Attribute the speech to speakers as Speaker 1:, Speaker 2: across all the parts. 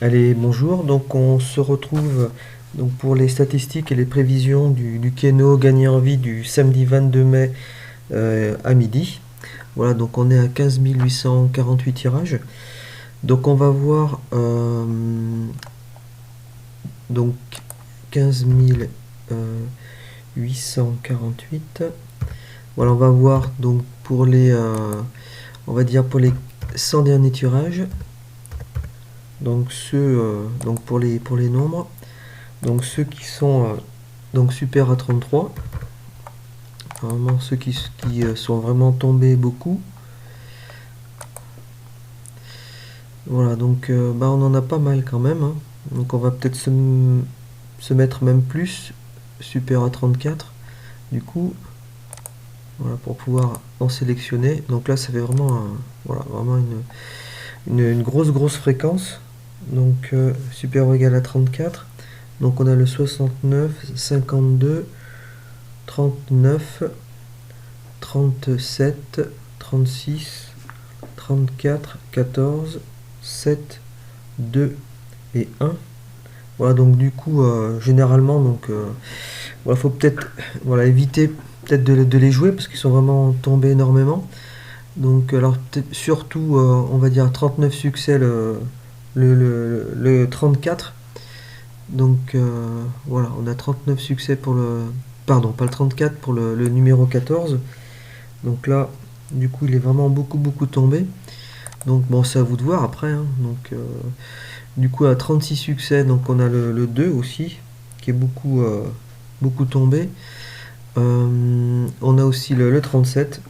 Speaker 1: Allez, bonjour. Donc on se retrouve donc pour les statistiques et les prévisions du Keno gagné en vie du samedi 22 mai à midi. Voilà, donc on est à 15 848 tirages. Donc on va voir donc 15 848. Voilà, on va voir donc pour les on va dire pour les 100 derniers tirages. Donc ceux donc pour les nombres. Donc ceux qui sont donc super à 33. Vraiment ceux qui sont vraiment tombés beaucoup. Voilà, donc bah, on en a pas mal quand même, hein. Donc on va peut-être se mettre même plus, super à 34 du coup, voilà, pour pouvoir en sélectionner. Donc là ça fait vraiment, voilà, vraiment une grosse fréquence. Donc super ou égal à 34. Donc on a le 69, 52, 39, 37, 36, 34, 14, 7, 2 et 1. Voilà, donc du coup, généralement, donc, voilà, faut peut-être voilà, éviter peut-être de les jouer parce qu'ils sont vraiment tombés énormément. Donc, alors, peut-être surtout, on va dire 39 succès le 34. Donc, voilà, on a 39 succès pour le. Pardon, pas le 34, pour le numéro 14. Donc là, du coup, il est vraiment beaucoup tombé. Donc, bon, c'est à vous de voir après, hein. Donc, du coup, à 36 succès, donc on a le 2 aussi, qui est beaucoup tombé. On a aussi le 37.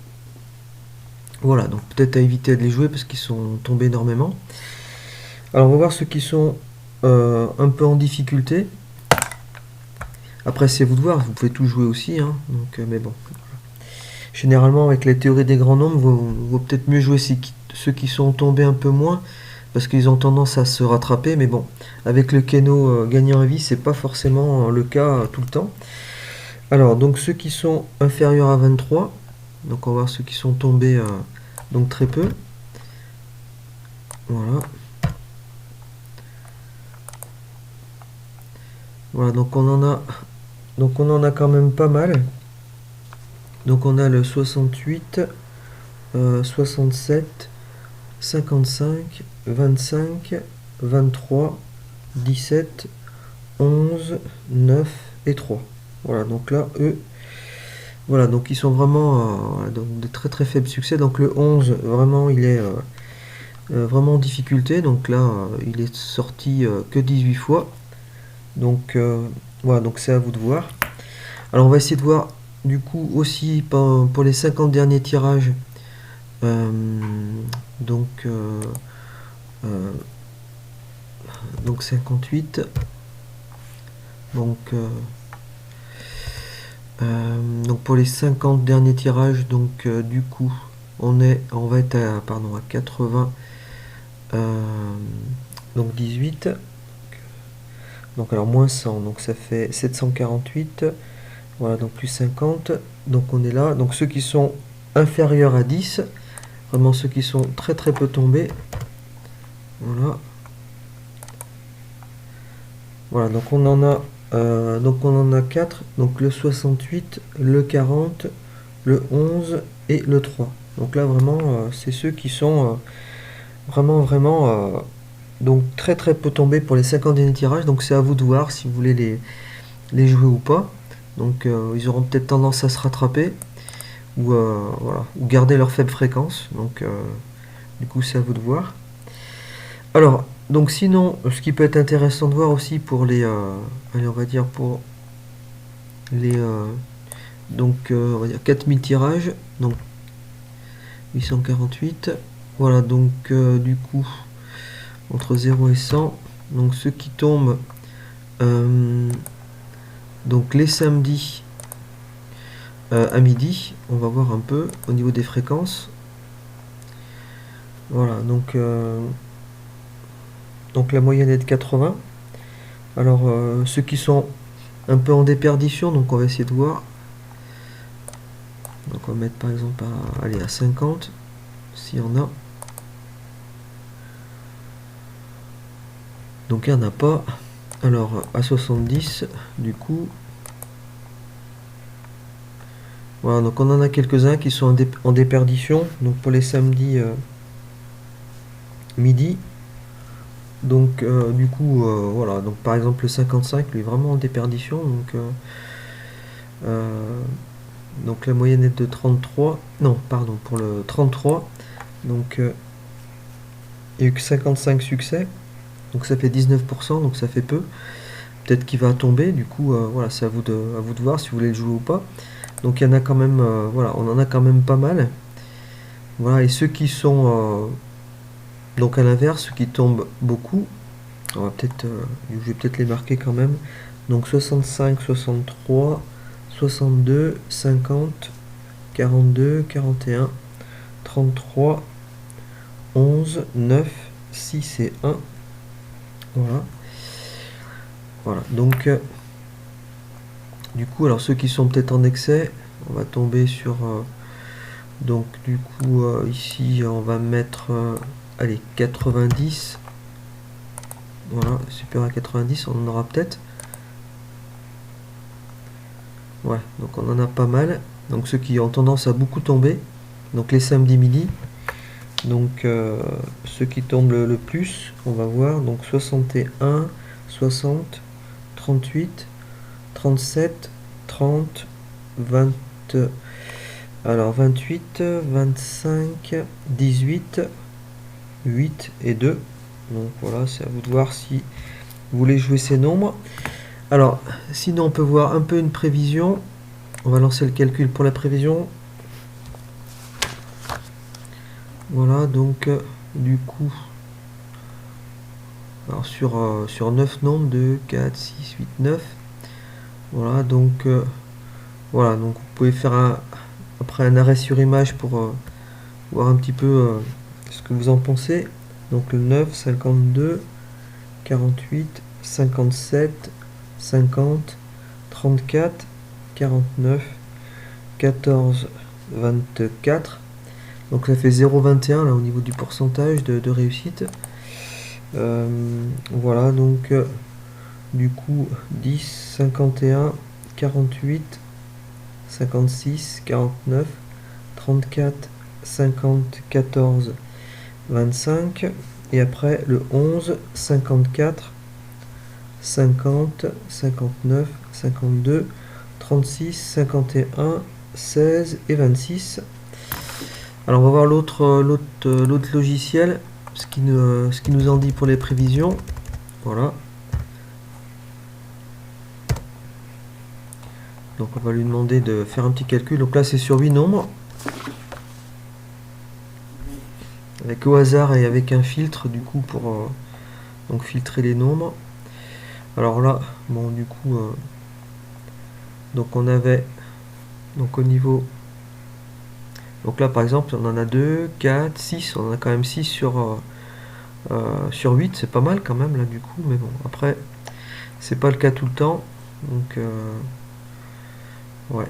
Speaker 1: Voilà, donc peut-être à éviter de les jouer parce qu'ils sont tombés énormément. Alors on va voir ceux qui sont un peu en difficulté. Après c'est à vous de voir, vous pouvez tout jouer aussi, hein, donc, mais bon. Généralement avec la théorie des grands nombres, vaut peut-être mieux jouer ceux qui sont tombés un peu moins, parce qu'ils ont tendance à se rattraper, mais bon, avec le Keno gagnant à vie, c'est pas forcément le cas tout le temps. Alors, donc ceux qui sont inférieurs à 23, donc on va voir ceux qui sont tombés donc très peu. Voilà. Voilà, donc on en a quand même pas mal. Donc on a le 68, 67, 55, 25, 23, 17, 11, 9 et 3. Voilà, donc là, eux, voilà, donc ils sont vraiment donc de très faibles succès. Donc le 11, vraiment, il est vraiment en difficulté. Donc là, il est sorti que 18 fois. Donc voilà, donc c'est à vous de voir. Alors on va essayer de voir du coup aussi pour les 50 derniers tirages. Euh, donc, euh, euh, donc 58. Donc, donc pour les 50 derniers tirages, donc du coup, on va être à 80, donc 18. Donc alors moins 100, donc ça fait 748. Voilà, donc plus 50. Donc on est là. Donc ceux qui sont inférieurs à 10, vraiment ceux qui sont très peu tombés. Voilà. Voilà, donc on en a 4, donc le 68, le 40, le 11 et le 3. Donc là vraiment c'est ceux qui sont vraiment donc très peu tombés pour les 50 derniers tirages. Donc c'est à vous de voir si vous voulez les jouer ou pas. Donc ils auront peut-être tendance à se rattraper ou voilà, ou garder leur faible fréquence. Donc du coup c'est à vous de voir. Alors, donc sinon, ce qui peut être intéressant de voir aussi pour les, allez, on va dire pour les, on va dire 4000 tirages, donc 848. Voilà, donc du coup, entre 0 et 100, donc ceux qui tombent, euh, donc les samedis à midi, on va voir un peu au niveau des fréquences. Voilà, donc la moyenne est de 80. Alors, ceux qui sont un peu en déperdition, donc on va essayer de voir. Donc on va mettre par exemple à 50, s'il y en a. Donc il n'y en a pas. Alors à 70, du coup, voilà, donc on en a quelques-uns qui sont en déperdition. Donc pour les samedis midi. Donc du coup, voilà. Donc par exemple le 55, lui est vraiment en déperdition. Donc la moyenne est de 33. Non, pardon, pour le 33. Donc il n'y a eu que 55 succès. Donc ça fait 19%, donc ça fait peu. Peut-être qu'il va tomber, du coup, voilà, c'est à vous de voir si vous voulez le jouer ou pas. Donc il y en a quand même, voilà, on en a quand même pas mal. Voilà, et ceux qui sont, donc à l'inverse, ceux qui tombent beaucoup, on va peut-être, je vais peut-être les marquer quand même. Donc 65, 63, 62, 50, 42, 41, 33, 11, 9, 6 et 1. Voilà. Voilà, donc du coup, alors ceux qui sont peut-être en excès, on va tomber sur donc du coup ici on va mettre allez 90. Voilà, super à 90, on en aura peut-être. Ouais, donc on en a pas mal. Donc ceux qui ont tendance à beaucoup tomber, donc les samedis midi. Donc ceux qui tombent le plus, on va voir, donc 61, 60, 38, 37, 30, 20, alors 28, 25, 18, 8 et 2. Donc voilà, c'est à vous de voir si vous voulez jouer ces nombres. Alors, sinon on peut voir un peu une prévision. On va lancer le calcul pour la prévision. Voilà, donc du coup, alors sur 9 nombres, 2, 4, 6, 8, 9. Voilà, donc voilà, donc vous pouvez faire après un arrêt sur image pour voir un petit peu ce que vous en pensez. Donc le 9, 52, 48, 57, 50, 34, 49, 14, 24. Donc ça fait 0,21 là au niveau du pourcentage de réussite. Voilà, donc du coup 10, 51, 48, 56, 49, 34, 50, 14, 25. Et après le 11, 54, 50, 59, 52, 36, 51, 16 et 26. Alors on va voir l'autre logiciel, ce qui nous en dit pour les prévisions. Voilà. Donc on va lui demander de faire un petit calcul. Donc là c'est sur 8 nombres. Avec au hasard et avec un filtre du coup pour donc filtrer les nombres. Alors là, bon du coup, donc on avait, donc au niveau, donc là par exemple on en a 2, 4, 6, on en a quand même 6 sur 8, c'est pas mal quand même là du coup, mais bon après c'est pas le cas tout le temps, donc ouais.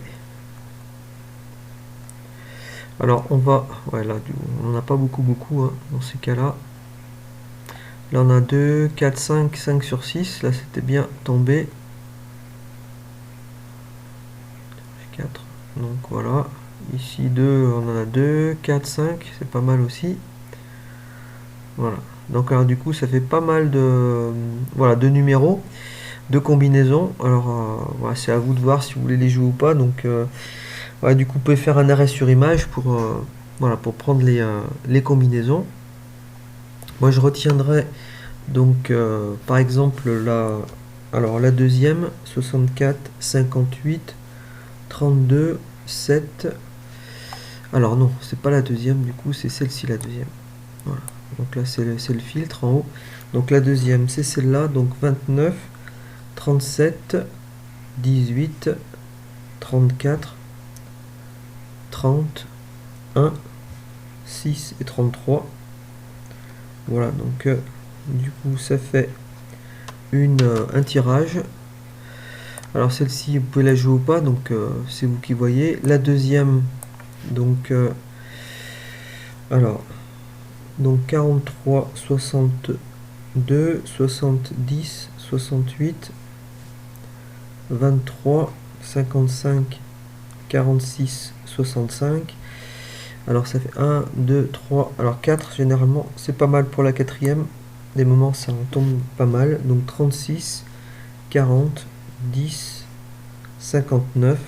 Speaker 1: Alors on va, ouais là on n'en a pas beaucoup hein, dans ces cas là. Là on a 2, 4, 5, 5 sur 6, là c'était bien tombé. 4, donc voilà. Ici 2, on en a 2, 4, 5, c'est pas mal aussi. Voilà. Donc alors du coup ça fait pas mal de, voilà, de numéros, de combinaisons. Alors voilà, c'est à vous de voir si vous voulez les jouer ou pas. Donc voilà, du coup vous pouvez faire un arrêt sur image pour, voilà, pour prendre les combinaisons. Moi je retiendrai donc par exemple la deuxième, 64, 58, 32, 7. Alors non, c'est pas la deuxième, du coup c'est celle-ci la deuxième. Voilà. Donc là c'est le filtre en haut. Donc la deuxième c'est celle-là, donc 29, 37, 18, 34, 30, 1, 6 et 33. Voilà, donc du coup ça fait un tirage. Alors celle-ci vous pouvez la jouer ou pas, donc c'est vous qui voyez. La deuxième, donc alors donc 43, 62, 2, 70, 68, 23, 55, 46, 65. Alors ça fait 1, 2, 3, alors 4, généralement c'est pas mal pour la quatrième. Des moments ça en tombe pas mal. Donc 36, 40, 10, 59,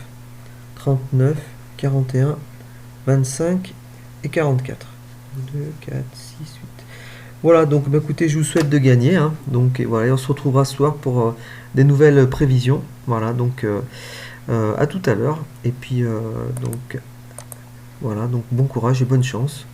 Speaker 1: 39, 41, 25 et 44. 2, 4, 6, 8. Voilà, donc bah, écoutez, je vous souhaite de gagner. Hein. Donc et voilà, et on se retrouvera ce soir pour des nouvelles prévisions. Voilà, donc à tout à l'heure. Et puis donc voilà, donc bon courage et bonne chance.